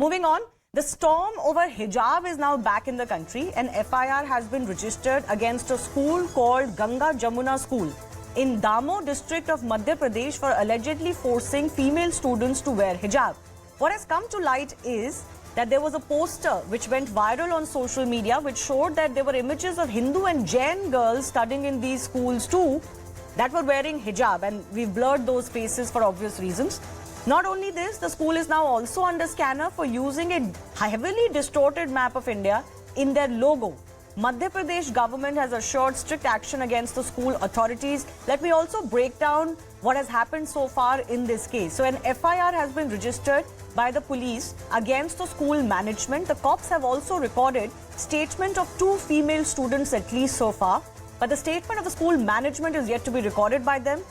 Moving on, the storm over hijab is now back in the country. An FIR has been registered against a school called Ganga Jamuna School in Damoh district of Madhya Pradesh for allegedly forcing female students to wear hijab. What has come to light is that there was a poster which went viral on social media which showed that there were images of Hindu and Jain girls studying in these schools too that were wearing hijab, and we've blurred those faces for obvious reasons. Not only this, the school is now also under scanner for using a heavily distorted map of India in their logo. Madhya Pradesh government has assured strict action against the school authorities. Let me also break down what has happened so far in this case. So an FIR has been registered by the police against the school management. The cops have also recorded statement of 2 female students at least so far. But the statement of the school management is yet to be recorded by them.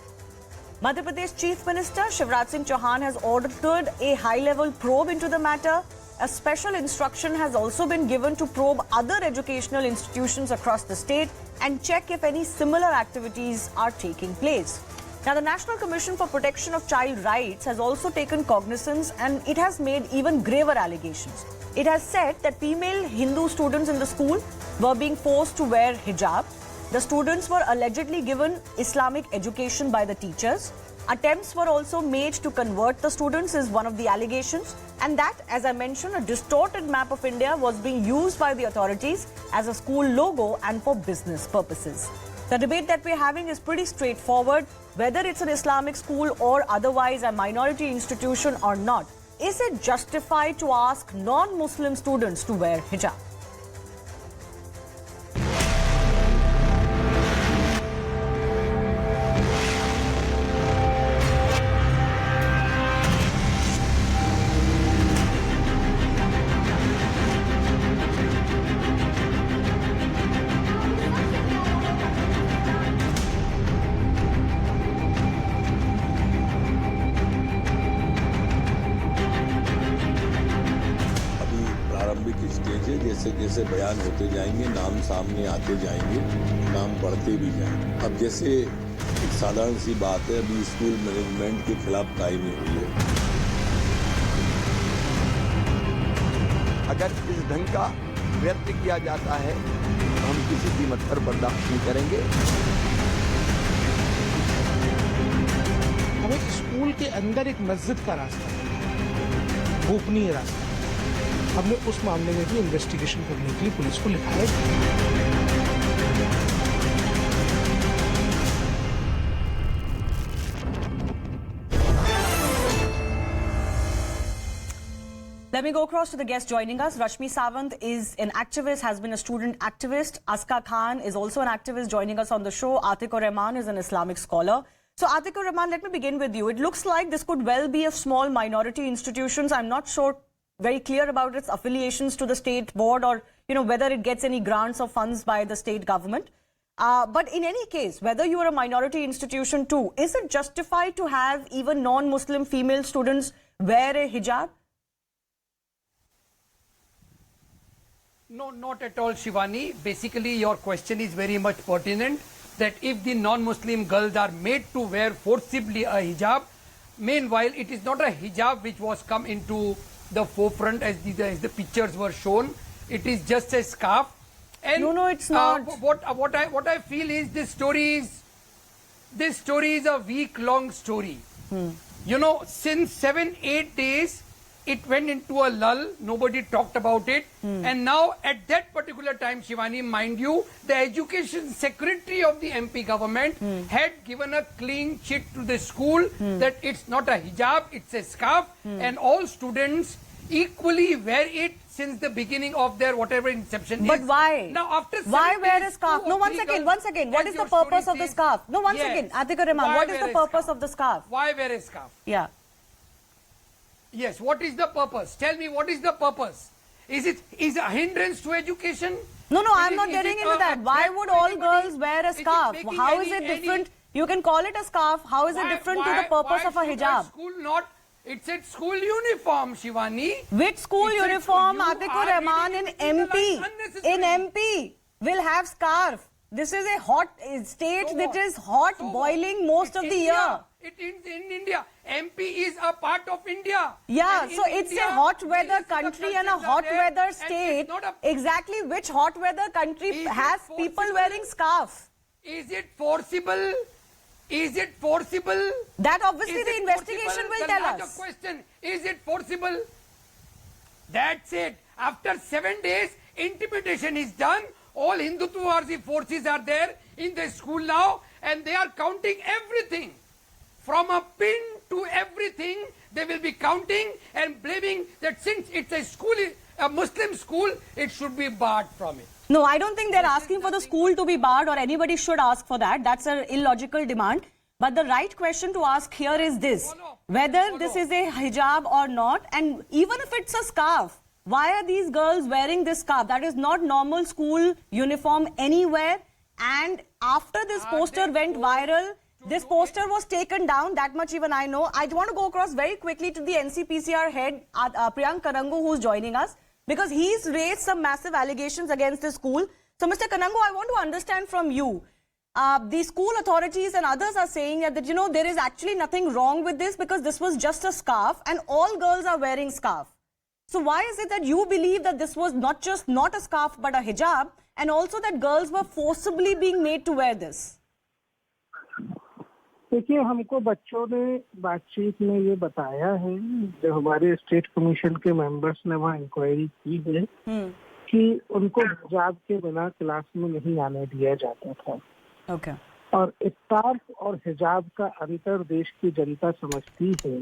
Madhya Pradesh Chief Minister Shriraj has ordered a high-level probe into the matter. A special instruction has also been given to probe other educational institutions across the state and check if any similar activities are taking place. Now, the National Commission for Protection of Child Rights has also taken cognizance, and it has made even graver allegations. It has said that female Hindu students in the school were being forced to wear hijab. The students were allegedly given Islamic education by the teachers. Attempts were also made to convert the students is one of the allegations, and that, as I mentioned, a distorted map of India was being used by the authorities as a school logo and for business purposes. The debate that we're having is pretty straightforward. Whether it's an Islamic school or otherwise a minority institution or not, is it justified to ask non-Muslim students to wear hijab? Stage है, जैसे जैसे बयान होते जाएंगे, नाम सामने आते जाएंगे, नाम बढ़ते भी जाएंगे। अब जैसे एक साधारण सी बात है, अभी स्कूल मैनेजमेंट के खिलाफ कायमी हुई है। अगर इस ढंग का व्यक्त किया जाता है तो हम किसी कीमत पर बर्दाश्त नहीं करेंगे। हमें स्कूल के अंदर एक मस्जिद का रास्ता है, गोपनीय रास्ता। हमने उस मामले में भी इन्वेस्टिगेशन करने के लिए पुलिस को लिखा है। Let me go across to the guest joining us. Rashmi Sawant is an activist, has been a student activist. Azka Khan is also an activist joining us on the show. Atiq or Rehman is an Islamic scholar. So Atiq or Rehman, let me begin with you. It looks like this could well be a small minority institutions. I'm not sure very clear about its affiliations to the state board or, whether it gets any grants or funds by the state government. But in any case, whether you are a minority institution too, is it justified to have even non-Muslim female students wear a hijab? No, not at all, Shivani. Basically, your question is very much pertinent, that if the non-Muslim girls are made to wear forcibly a hijab, meanwhile, it is not a hijab which was come into the forefront as the pictures were shown. It is just a scarf. And no, it's not. What I feel is this story is a week-long story. Since 7-8 days, it went into a lull. Nobody talked about it. And now, at that particular time, Shivani, mind you, the education secretary of the MP government had given a clean chit to the school that it's not a hijab, it's a scarf, and all students equally wear it since the beginning of their whatever inception But is. why? Now, after why wear a scarf? No, one second. What is the purpose of the scarf? No, one second. Atiq or Rehman, what is the purpose of the scarf? Why wear a scarf? Yeah. Yes, what is the purpose? Tell me, what is the purpose? Is a hindrance to education? No, I'm not getting into that. Why would all girls wear a scarf? How is it different? You can call it a scarf. How is it different to the purpose of a hijab? School not? It's a school uniform, Shivani. Which school uniform, Atiq or Rehman, in MP? In MP will have scarf. This is a hot state that is hot, boiling most of the year. It is in India. MP is a part of India. Yeah, And so in it's India, a hot weather these are the country and a cultures are hot there, weather and state. it's not a- Exactly which hot weather country Is it has people possible? wearing scarf? Is it forcible? Is it forcible? That obviously Is the it investigation forcible? will The tell larger us. question, is it forcible? That's it. After 7 days, intimidation is done. All Hindutva forces are there in the school now, and they are counting everything. From a pin to everything, they will be counting and blaming that since it's a school, a Muslim school, it should be barred from it. No, I don't think they're asking for the school to be barred, or anybody should ask for that. That's an illogical demand. But the right question to ask here is this: whether this is a hijab or not, and even if it's a scarf, why are these girls wearing this scarf? That is not normal school uniform anywhere. And after this poster went viral, this poster was taken down. That much even I know. I want to go across very quickly to the NCPCR head, Priyank Kanangu, who's joining us, because he's raised some massive allegations against the school. So, Mr. Kanangu, I want to understand from you. The school authorities and others are saying that, you know, there is actually nothing wrong with this because this was just a scarf and all girls are wearing scarf. So why is it that you believe that this was not just not a scarf but a hijab, and also that girls were forcibly being made to wear this? देखिए, हमको बच्चों ने बातचीत में ये बताया है, जो हमारे स्टेट कमीशन के मेंबर्स ने वहाँ इंक्वायरी की है कि उनको हिजाब के बिना क्लास में नहीं आने दिया जाता था। Okay. और स्कार्फ और हिजाब का अंतर देश की जनता समझती है।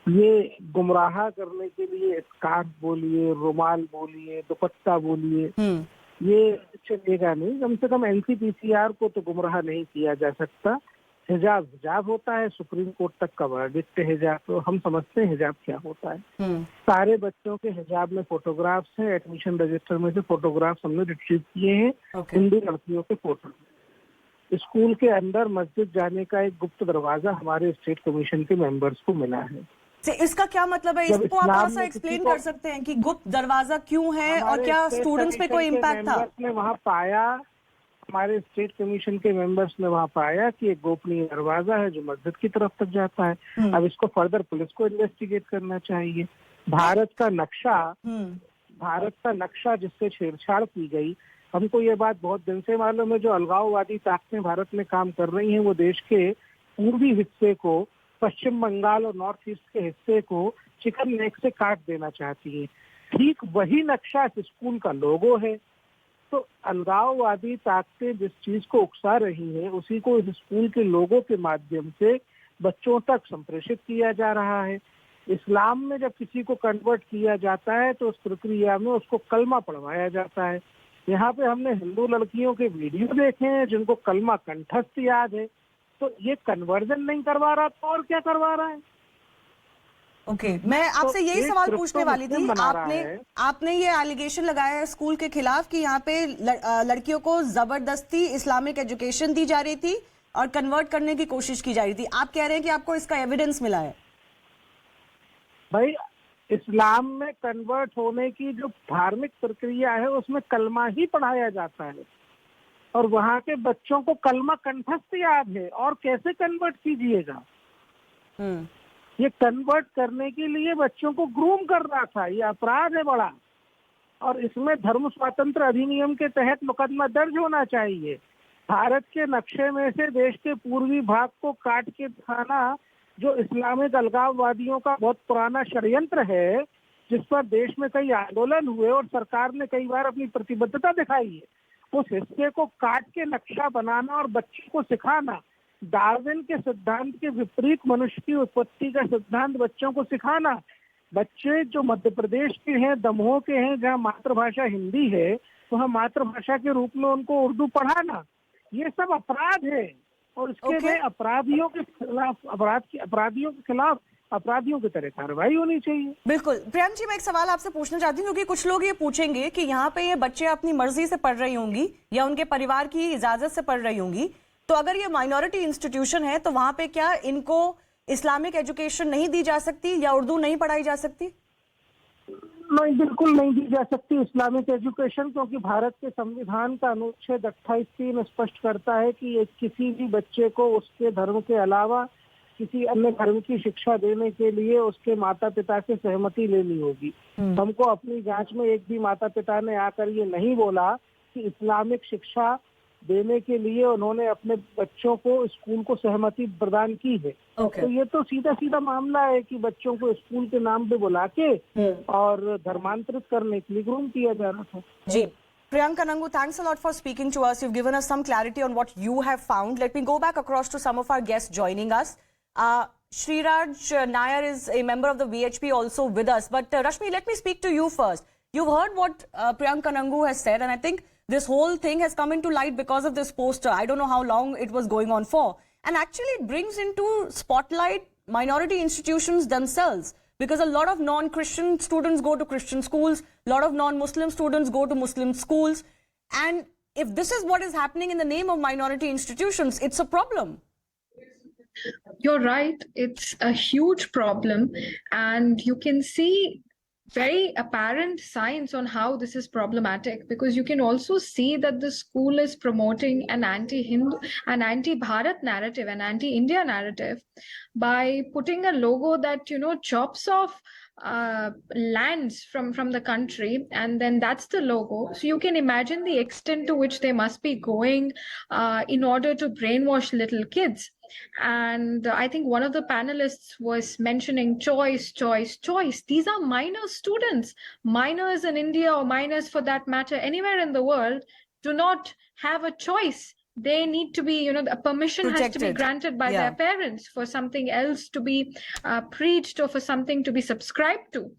ये गुमराह करने के लिए स्कार्फ बोलिए, रुमाल बोलिए, दुपट्टा बोलिए, ये चलेगा नहीं। कम से कम एनसीपीसीआर को तो गुमराह नहीं किया जा सकता। हिजाब हिजाब होता है, सुप्रीम कोर्ट तक का वर्डिक्ट है हिजाब, तो हम समझते हैं हिजाब क्या होता है। सारे बच्चों के हिजाब में फोटोग्राफ्स हैं, एडमिशन रजिस्टर में से फोटोग्राफ्स हमने रिट्रीव किए हैं, हिंदू लड़कियों के फोटो। स्कूल के अंदर मस्जिद जाने का एक गुप्त दरवाजा हमारे स्टेट कमीशन के मेंबर्स को मिला है। इसका क्या मतलब है? इसको आप थोड़ा सा एक्सप्लेन कर सकते हैं कि गुप्त दरवाजा क्यों है और क्या स्टूडेंट्स पे कोई इम्पैक्ट था? ने वहाँ पाया, हमारे स्टेट कमीशन के मेंबर्स ने वहाँ पाया कि एक गोपनीय दरवाजा है जो मस्जिद की तरफ तक जाता है। अब इसको फर्दर पुलिस को इन्वेस्टिगेट करना चाहिए। भारत का नक्शा जिससे छेड़छाड़ की गई, हमको ये बात बहुत दिन से मालूम है। जो अलगाववादी ताकतें भारत में काम कर रही हैं, वो देश के पूर्वी हिस्से को, पश्चिम बंगाल और नॉर्थ ईस्ट के हिस्से को चिकन नेक से काट देना चाहती है। ठीक वही नक्शा इस स्कूल का लोगो है। तो अलगाववादी ताकतें जिस चीज को उकसा रही हैं, उसी को इस स्कूल के लोगों के माध्यम से बच्चों तक संप्रेषित किया जा रहा है। इस्लाम में जब किसी को कन्वर्ट किया जाता है तो उस प्रक्रिया में उसको कलमा पढ़वाया जाता है। यहाँ पे हमने हिंदू लड़कियों के वीडियो देखे हैं जिनको कलमा कंठस्थ याद है। तो ये कन्वर्जन नहीं करवा रहा तो और क्या करवा रहा है? ओके, मैं आपसे यही सवाल पूछने वाली थी। आपने ये एलिगेशन लगाया है स्कूल के खिलाफ कि यहाँ पे लड़कियों को जबरदस्ती इस्लामिक एजुकेशन दी जा रही थी और कन्वर्ट करने की कोशिश की जा रही थी। आप कह रहे हैं कि आपको इसका एविडेंस मिला है? भाई, इस्लाम में कन्वर्ट होने की जो धार्मिक प्रक्रिया है उसमें कलमा ही पढ़ाया जाता है और वहाँ के बच्चों को कलमा कंठस्थ याद है। और कैसे कन्वर्ट कीजिएगा? ये कन्वर्ट करने के लिए बच्चों को ग्रूम कर रहा था। ये अपराध है बड़ा, और इसमें धर्म स्वातंत्र अधिनियम के तहत मुकदमा दर्ज होना चाहिए। भारत के नक्शे में से देश के पूर्वी भाग को काट के दिखाना जो इस्लामिक अलगाववादियों का बहुत पुराना षड्यंत्र है, जिस पर देश में कई आंदोलन हुए और सरकार ने कई बार अपनी प्रतिबद्धता दिखाई है, उस हिस्से को काट के नक्शा बनाना और बच्चों को सिखाना, डार्विन के सिद्धांत के विपरीत मनुष्य की उत्पत्ति का सिद्धांत बच्चों को सिखाना, बच्चे जो मध्य प्रदेश के हैं, दमोह के हैं, जहाँ मातृभाषा हिंदी है, वहाँ मातृभाषा के रूप में उनको उर्दू पढ़ाना, ये सब अपराध है। और इसके में अपराधियों के खिलाफ अपराधियों की तरह कार्रवाई होनी चाहिए। बिल्कुल। प्रियंक जी, मैं एक सवाल आपसे पूछना चाहती हूँ, क्योंकि कुछ लोग ये पूछेंगे कि यहाँ पे ये बच्चे अपनी मर्जी से पढ़ रही होंगी या उनके परिवार की इजाजत से पढ़ रही होंगी, तो अगर ये माइनॉरिटी इंस्टीट्यूशन है तो वहाँ पे क्या इनको इस्लामिक एजुकेशन नहीं दी जा सकती या उर्दू नहीं पढ़ाई जा सकती? नहीं, बिल्कुल नहीं दी जा सकती इस्लामिक एजुकेशन, क्योंकि भारत के संविधान का अनुच्छेद 28(3) स्पष्ट करता है कि किसी भी बच्चे को उसके धर्म के अलावा किसी अन्य धर्म की शिक्षा देने के लिए उसके माता पिता से सहमति लेनी होगी। हमको अपनी जांच में एक भी माता पिता ने आकर ये नहीं बोला कि इस्लामिक शिक्षा देने के लिए उन्होंने अपने बच्चों को स्कूल को सहमति प्रदान की है। तो ये तो सीधा सीधा मामला है कि बच्चों को स्कूल के नाम पे बुला के और धर्मांतरित करने के लिए ग्रूम किया जा रहा था। जी, Priyanka Nangu, thanks a lot for speaking to us. You've given us some clarity on what you have found. Let me go back across to some of our guests joining us. Shriraj Nair is a member of the VHP also with us. But Rashmi, let me speak to you first. You've heard what Priyanka Nangu has said, and I think this whole thing has come into light because of this poster. I don't know how long it was going on for. And actually it brings into spotlight minority institutions themselves. Because a lot of non-Christian students go to Christian schools, a lot of non-Muslim students go to Muslim schools. And if this is what is happening in the name of minority institutions, it's a problem. You're right. It's a huge problem. And you can see very apparent signs on how this is problematic, because you can also see that the school is promoting an anti-Hindu, an anti-Bharat narrative, an anti-India narrative by putting a logo that, you know, chops off lands from the country, and then that's the logo. So you can imagine the extent to which they must be going in order to brainwash little kids. And I think one of the panelists was mentioning choice, choice, choice. These are minor students. Minors in India, or minors for that matter anywhere in the world, do not have a choice. They need to be, you know, a permission has to be granted by their parents for something else to be preached or for something to be subscribed to.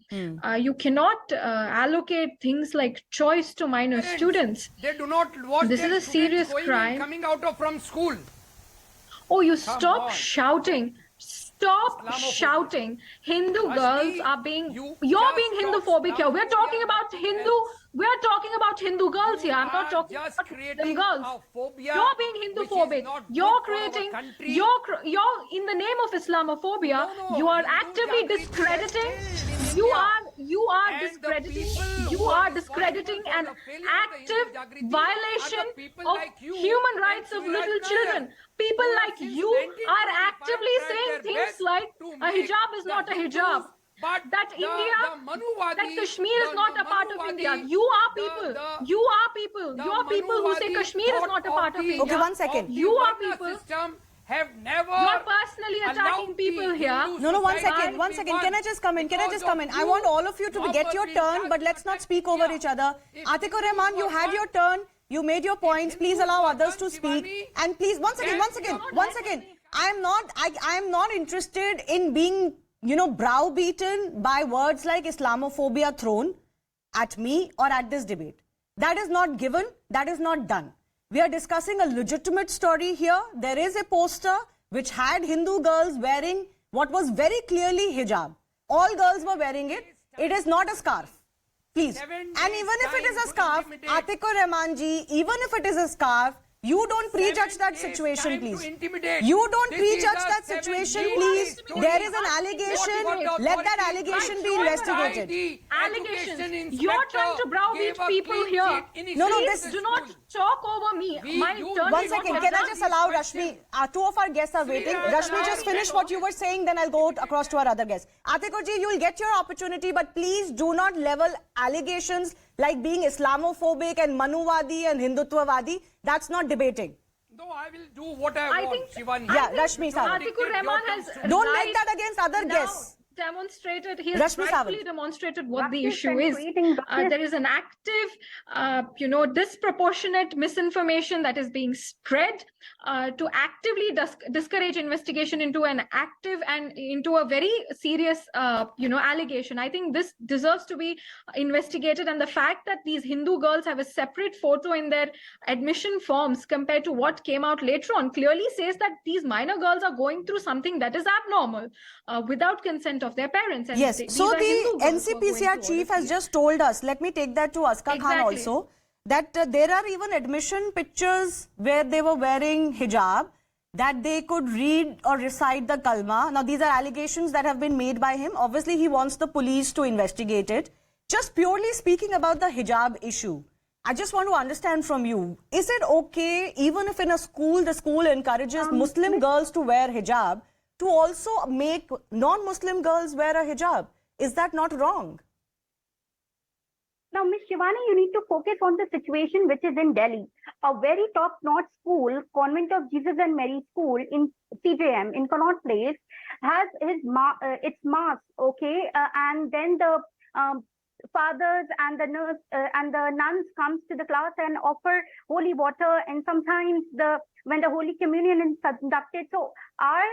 You cannot allocate things like choice to minor students. They do not watch. This is a serious crime. Coming out of from school. Oh, you stop shouting. Stop shouting. Hindu girls are being... You're being Hindu-phobic here. We're talking about Hindu girls here. I'm not talking about Muslim girls. You're being Hindu-phobic. You're creating... You're in the name of Islamophobia, you are actively discrediting... You are discrediting an active violation of human rights of little children. People like you are actively saying things like a hijab is not a hijab. That Kashmir is not a part of India. You are people who say Kashmir is not a part of India. Okay, 1 second. You are people. Have never. You're personally attacking people here. No, 1 second. 1 second. Can I just come in? I want all of you to get your turn, but let's not speak over each other. Atiq or Rehman, you had your turn. You made your points. Please allow others to speak. And please, 1 second. I am not interested in being, you know, browbeaten by words like Islamophobia thrown at me or at this debate. That is not given. That is not done. We are discussing a legitimate story here. There is a poster which had Hindu girls wearing what was very clearly hijab. All girls were wearing it. It is not a scarf. Please. And even if it is a scarf, Atiq or Rehman ji, even if it is a scarf, you don't prejudge that situation, please. You don't prejudge that situation, please. There is an allegation. Let that allegation be investigated. Allegations. You're trying to browbeat people here. No, Please do not talk over me. My turn. 1 second. Can I just allow Rashmi? Two of our guests are waiting. Rashmi, just finish what you were saying, then I'll go across to our other guests. Atiq ji, you will get your opportunity, but please do not level allegations like being Islamophobic and Manuwadi and Hindutvawadi. That's not debating. No, I will do what I want, Shivani. Yeah, Rashmi Sawant. Atiq Rehman has Don't make that against other guests. Demonstrated, he has Rashmi rightfully Sawant. demonstrated what the issue is. There is an active, disproportionate misinformation that is being spread to actively discourage investigation into an active and into a very serious, allegation. I think this deserves to be investigated, and the fact that these Hindu girls have a separate photo in their admission forms compared to what came out later on clearly says that these minor girls are going through something that is abnormal without consent of their parents. And yes, so the NCPCR chief has just told us, let me take that to Azka Khan also, that there are even admission pictures where they were wearing hijab, that they could read or recite the kalma. Now these are allegations that have been made by him. Obviously he wants the police to investigate it. Just purely speaking about the hijab issue, I just want to understand from you, is it okay even if in a school, the school encourages Muslim girls to wear hijab, to also make non-Muslim girls wear a hijab. Is that not wrong? Now, Ms. Shivani, you need to focus on the situation which is in Delhi. A very top-notch school, Convent of Jesus and Mary School in CJM, in Connaught Place, has its mosque, okay? And then the fathers and the nurse and the nuns comes to the class and offer holy water, and sometimes when the Holy Communion is conducted. So are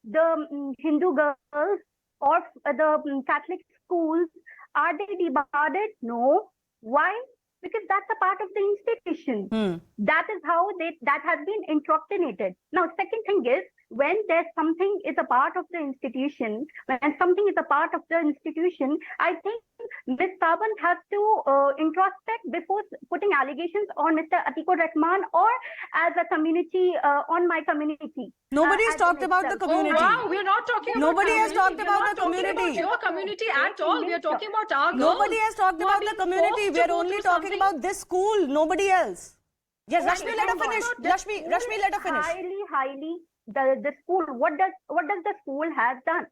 the Hindu girls or the Catholic schools, are they debarred? No. Why? Because that's a part of the institution. That is how that has been indoctrinated. Now, second thing is, when there's something is a part of the institution, when something is a part of the institution, I think Ms. Sawant has to introspect before putting allegations on Mr. Atiq or Rehman or as a community, on my community. Nobody has talked about the community. Oh, wow, we're not talking about Nobody has talked We're about not the talking community. about your community at all. We are talking about our girls. Nobody has talked who are about the being community. forced We to are go only through talking something. about this school. Nobody else. Yes, Okay, Rashmi, let her finish. Rashmi, let her finish. Highly, the school. What does the school has done?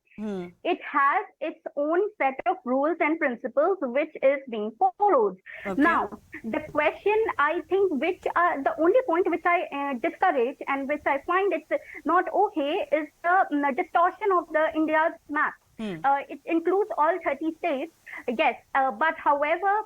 It has its own set of rules and principles which is being followed. Okay. Now, the question I think which the only point which I discourage and which I find it's not okay is the distortion of the India's map. It includes all 30 states, yes, but however,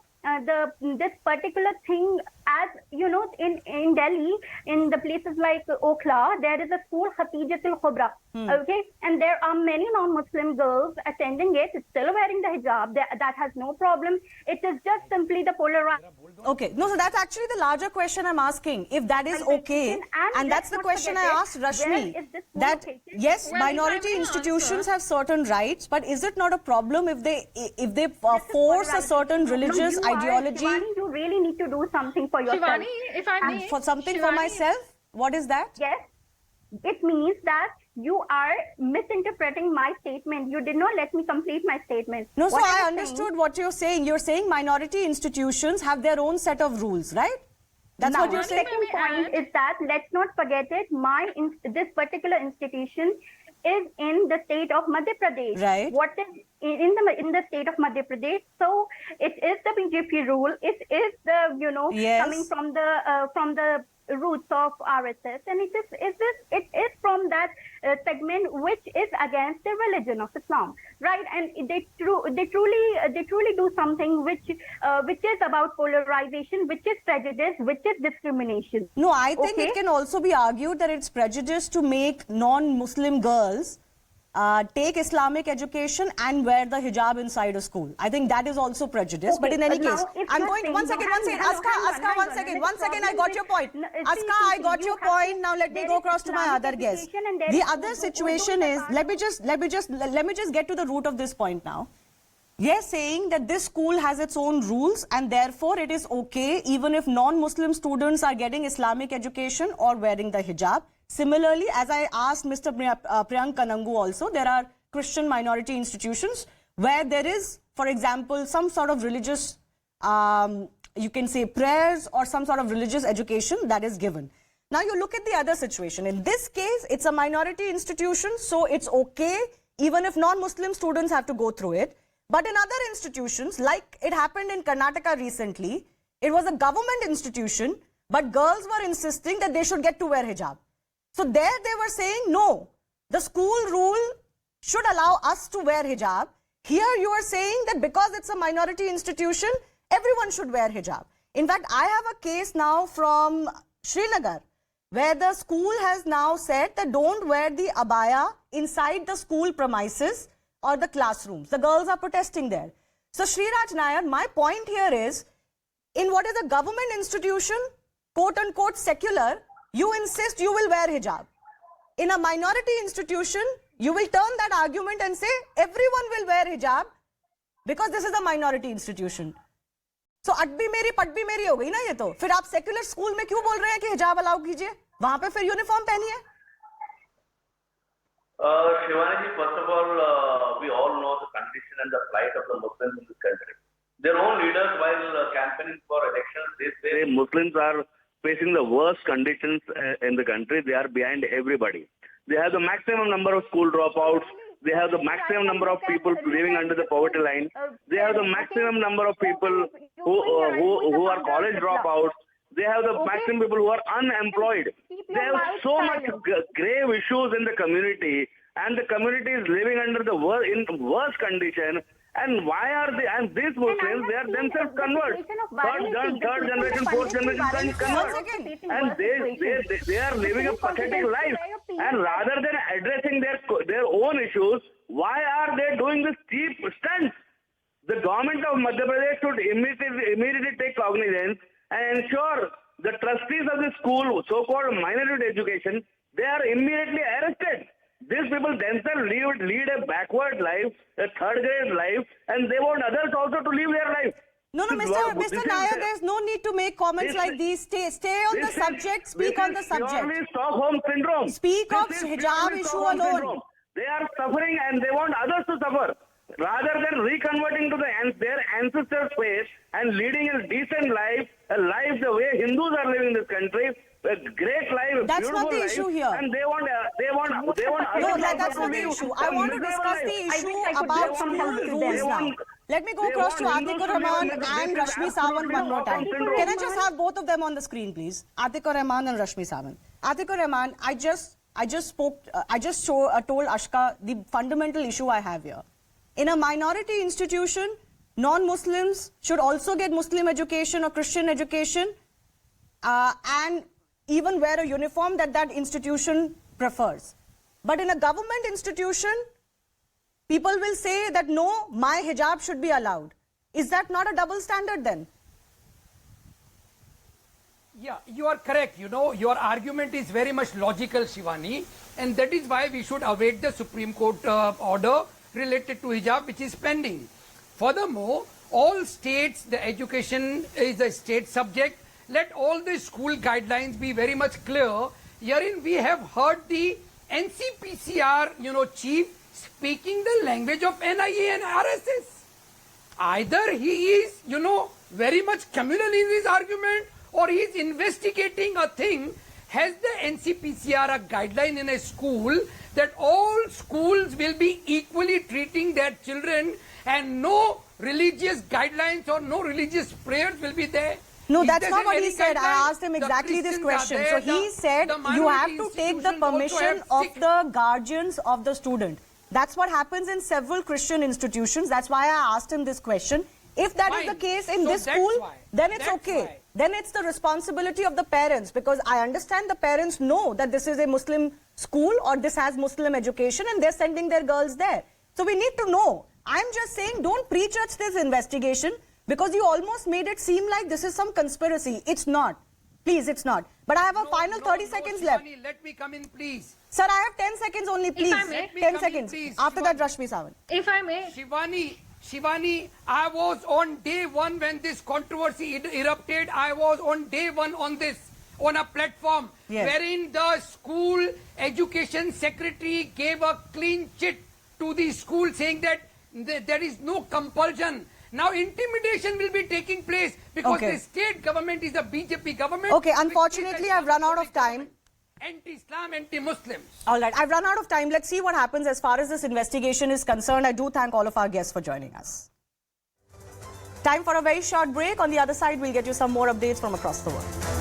this particular thing, as you know, in Delhi, in the places like Okhla, there is a school, Hatijatul Khubra, okay, and there are many non-Muslim girls attending it, still wearing the hijab. That has no problem. It is just simply the polarization. Okay, no, so that's actually the larger question I'm asking. If that is okay, and that's the question I asked Rashmi, that yes, minority institutions have certain rights, but is it not a problem if they force a certain religious ideology? Shivani, you really need to do something for yourself. Shivani, if I may. For something for Shivani, myself? What is that? Yes, it means that you are misinterpreting my statement. You did not let me complete my statement. No, so What I I'm understood saying- what you're saying. You're saying minority institutions have their own set of rules, right? That's Now, what you're the saying? second point is that let's not forget it. This particular institution is in the state of Madhya Pradesh. Right. What is in the state of Madhya Pradesh? So it is the BJP rule. It is the Yes. coming from the roots of RSS, and it is from that segment which is against the religion of Islam, right? And they truly do something which is about polarization, which is prejudice, which is discrimination. No, I think Okay. it can also be argued that it's prejudice to make non-Muslim girls take Islamic education and wear the hijab inside a school. I think that is also prejudice. Okay, but in any now, case, if I'm you're going. saying- One second. hang on, Azka, hang on. one second. I Problem got your with- point. No, Azka, see, I got you your have point. to- Now let me there go is across to my Islamic other guest. education and there The is other Urdu situation is, part let me just get to the root of this point now. Yes, saying that this school has its own rules and therefore it is okay even if non-Muslim students are getting Islamic education or wearing the hijab. Similarly, as I asked Mr. Priyank Kanangu also, there are Christian minority institutions where there is, for example, some sort of religious, you can say prayers or some sort of religious education that is given. Now you look at the other situation. In this case, it's a minority institution, so it's okay even if non-Muslim students have to go through it. But in other institutions, like it happened in Karnataka recently, it was a government institution, but girls were insisting that they should get to wear hijab. So there they were saying, no, the school rule should allow us to wear hijab. Here you are saying that because it's a minority institution, everyone should wear hijab. In fact, I have a case now from Srinagar, where the school has now said that don't wear the abaya inside the school premises or the classrooms. The girls are protesting there. So Shriraj Nair, my point here is, in what is a government institution, quote unquote secular, you insist you will wear hijab. In a minority institution, you will turn that argument and say everyone will wear hijab because this is a minority institution. So अट भी मेरी पट भी मेरी हो गई ना ये तो. फिर आप सेक्युलर स्कूल में क्यों बोल रहे हैं कि हिजाब अलाउ कीजिए? वहां पे फिर यूनिफॉर्म पहनिए. Shivani ji, first of all, we all know the condition and the plight of the Muslims in this country. Their own leaders, while campaigning for elections, they say Muslims are facing the worst conditions in the country. They are behind everybody. They have the maximum number of school dropouts. They have the maximum number of people living under the poverty line. They have the maximum number of people who are college dropouts. They have the maximum people who are unemployed. They have so much grave issues in the community, and the community is living under the worst condition. And why are they? And these Muslims, they are themselves converts. Third generation, fourth generation converts. And they are living a pathetic life. And rather than addressing their own issues, why are they doing this cheap stunts? The government of Madhya Pradesh should immediately take cognizance and ensure the trustees of the school, so-called minority education, they are immediately arrested. These people themselves lead a backward life, a third grade life, and they want others also to live their life. No, Mr. Nair, there's no need to make comments like these. Stay on the subject, speak on the subject. This is purely Stockholm syndrome. Speak of hijab issue alone. They are suffering and they want others to suffer. Rather than reconverting to their ancestors' faith and leading a decent life, a life the way Hindus are living in this country, a great life, that's not the issue here. And they want. No, that's not the issue. I want to discuss the issue about school rules now. Let me go across to Atiq Rehman and Rashmi Sawant one more time. Can I just have both of them on the screen, please? Atiq Rehman and Rashmi Sawant. Atiq Rehman, I just told Ashka the fundamental issue I have here. In a minority institution, non-Muslims should also get Muslim education or Christian education and even wear a uniform that institution prefers. But in a government institution, people will say that no, my hijab should be allowed. Is that not a double standard then? Yeah, you are correct. You know, your argument is very much logical, Shivani, and that is why we should await the Supreme Court order related to hijab, which is pending. Furthermore, all states, the education is a state subject. Let all the school guidelines be very much clear. Herein we have heard the NCPCR, chief speaking the language of NIA and RSS. Either he is, very much communal in his argument, or he is investigating a thing. Has the NCPCR a guideline in a school that all schools will be equally treating their children and no religious guidelines or no religious prayers will be there? No, that's not what he said. I asked him exactly this question. So he said you have to take the permission of the guardians of the student. That's what happens in several Christian institutions. That's why I asked him this question. If that is the case in this school, then it's okay. Then it's the responsibility of the parents, because I understand the parents know that this is a Muslim school or this has Muslim education and they're sending their girls there. So we need to know. I'm just saying don't prejudge this investigation, because you almost made it seem like this is some conspiracy. It's not. Please, it's not. But I have a final 30 seconds left. Let me come in, please. Sir, I have 10 seconds only, please. 10 seconds. After that, Rashmi Sawant. If I may. Shivani, I was on day one when this controversy erupted. I was on day one on a platform wherein the school education secretary gave a clean chit to the school saying that there is no compulsion. Now intimidation will be taking place because the state government is a BJP government. Okay, unfortunately I've run out of time. Anti-Islam, anti-Muslims. All right, I've run out of time. Let's see what happens as far as this investigation is concerned. I do thank all of our guests for joining us. Time for a very short break. On the other side, we'll get you some more updates from across the world.